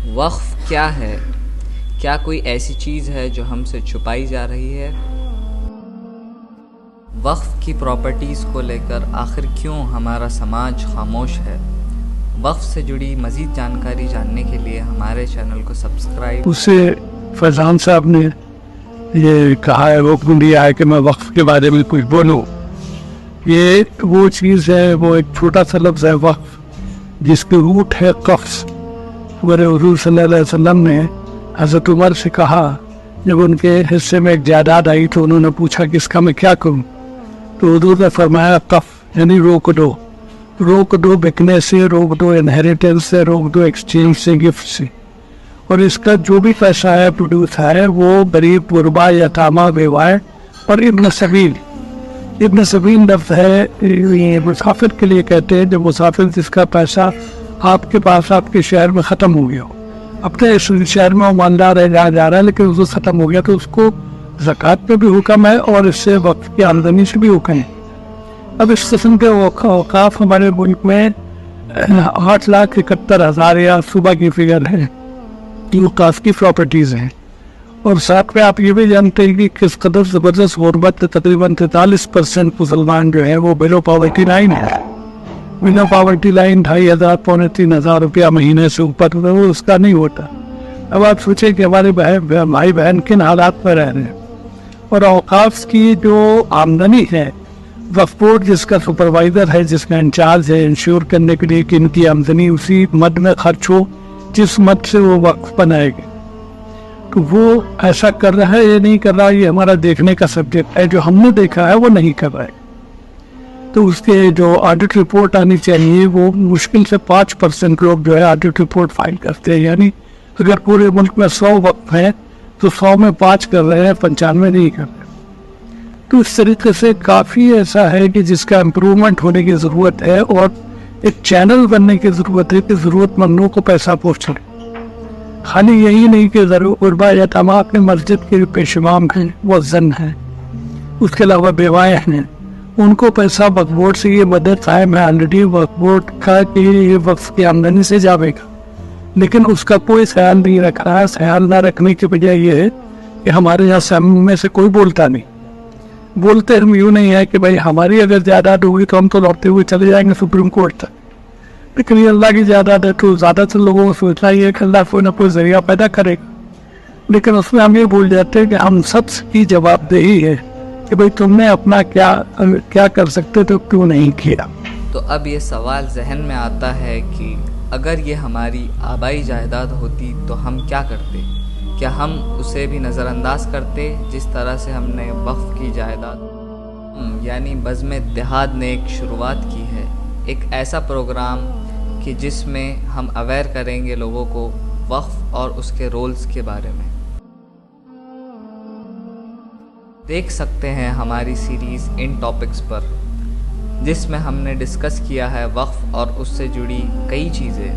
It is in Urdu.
وقف کیا ہے؟ کیا کوئی ایسی چیز ہے جو ہم سے چھپائی جا رہی ہے؟ وقف کی پراپرٹیز کو لے کر آخر کیوں ہمارا سماج خاموش ہے؟ وقف سے جڑی مزید جانکاری جاننے کے لیے ہمارے چینل کو سبسکرائب۔ اس سے فیضان صاحب نے یہ کہا ہے، حکم دیا ہے کہ میں وقف کے بارے میں کچھ بولوں۔ یہ وہ چیز ہے، وہ ایک چھوٹا سا لفظ ہے وقف، جس کی روٹ ہے قفص۔ ہمارے حضور صلی اللہ علیہ وسلم نے حضرت عمر سے کہا، جب ان کے حصے میں ایک جائیداد آئی تو انہوں نے پوچھا کہ اس کا میں کیا کروں، تو حضور نے فرمایا قف، یعنی روک دو، روک دو بکنے سے، روک دو انہیریٹنس سے، روک دو ایکسچینج سے، گفٹ سے، اور اس کا جو بھی پیسہ ہے پروڈیوس ہے وہ غریب غربا، یتامہ، بیوائے اور ابن سبیل۔ ابن سبیل لفظ ہے یہ مسافر کے لیے کہتے ہیں، جب مسافر جس کا پیسہ آپ کے پاس آپ کے شہر میں ختم ہو گیا ہو، اپنے اس شہر میں وہ مالدار ہے، جہاں جا رہا ہے لیکن اس کو ختم ہو گیا، تو اس کو زکوٰۃ پہ بھی حکم ہے اور اس سے وقف کی آمدنی سے بھی حکم ہے۔ اب اس قسم کے اوقاف ہمارے ملک میں 8,71,000 یا صوبہ کی فگر ہے، اوقاف کی پراپرٹیز ہیں۔ اور ساتھ میں آپ یہ بھی جانتے ہیں کہ کس قدر زبردست غربت، تقریباً 43% مسلمان جو ہیں وہ بلو پاورٹی لائن ہے۔ بلو پاورٹی لائن 2,500 پونے 3,000 روپیہ مہینے سے اوپر وہ اس کا نہیں ہوتا۔ اب آپ سوچیں کہ ہمارے بھائی بہن کن حالات میں رہ رہے ہیں، اور اوقاف کی جو آمدنی ہے، وقف بورڈ جس کا سپروائزر ہے، جس کا انچارج ہے انشور کرنے کے لیے کہ ان کی آمدنی اسی مد میں خرچ ہو جس مد سے وہ وقف بنائے گے، تو وہ ایسا کر رہا ہے یا نہیں کر رہا، یہ ہمارا دیکھنے کا سبجیکٹ ہے۔ جو ہم نے دیکھا ہے وہ نہیں کر رہا ہے، تو اس کے جو آڈٹ رپورٹ آنی چاہیے، وہ مشکل سے 5% لوگ جو ہے آڈٹ رپورٹ فائل کرتے ہیں۔ یعنی اگر پورے ملک میں 100 وقف ہیں تو 100 میں 5 کر رہے ہیں، 95 نہیں کر رہے۔ تو اس طریقے سے کافی ایسا ہے کہ جس کا امپرومنٹ ہونے کی ضرورت ہے، اور ایک چینل بننے کی ضرورت ہے کہ ضرورت مندوں کو پیسہ پہنچے۔ خالی یہی نہیں کہ غربا یا تمام اپنے مسجد کے پیش امام ہیں، وہ زن ہیں، اس کے علاوہ بیوائیں ہیں، ان کو پیسہ وقف بورڈ سے یہ مدد قائم ہے آلریڈی وقف بورڈ کا کہ یہ وقف کی آمدنی سے جاوے گا، لیکن اس کا کوئی خیال نہیں رکھ رہا ہے۔ خیال نہ رکھنے کی وجہ یہ ہے کہ ہمارے یہاں اسمبلی میں سے کوئی بولتا نہیں۔ بولتے ہم یوں نہیں ہے کہ بھائی ہماری اگر جائیداد ہوگی تو ہم تو لوٹتے ہوئے چلے جائیں گے سپریم کورٹ تک، لیکن یہ اللہ کی جائیداد ہے، تو زیادہ تر لوگوں کو سوچنا یہ ہے کہ اللہ کوئی نہ کوئی ذریعہ پیدا کرے گا، لیکن اس میں ہم یہ بھول جاتے ہیں کہ ہم سب کی جواب دہی ہے کہ بھئی تم نے اپنا کیا کر سکتے تو کیوں نہیں کیا۔ تو اب یہ سوال ذہن میں آتا ہے کہ اگر یہ ہماری آبائی جائیداد ہوتی تو ہم کیا کرتے؟ کیا ہم اسے بھی نظر انداز کرتے جس طرح سے ہم نے وقف کی جائیداد یعنی بزم اتحاد نے ایک شروعات کی ہے، ایک ایسا پروگرام کہ جس میں ہم اویئر کریں گے لوگوں کو وقف اور اس کے رولز کے بارے میں۔ دیکھ سکتے ہیں ہماری سیریز ان ٹاپکس پر، جس میں ہم نے ڈسکس کیا ہے وقف اور اس سے جڑی کئی چیزیں۔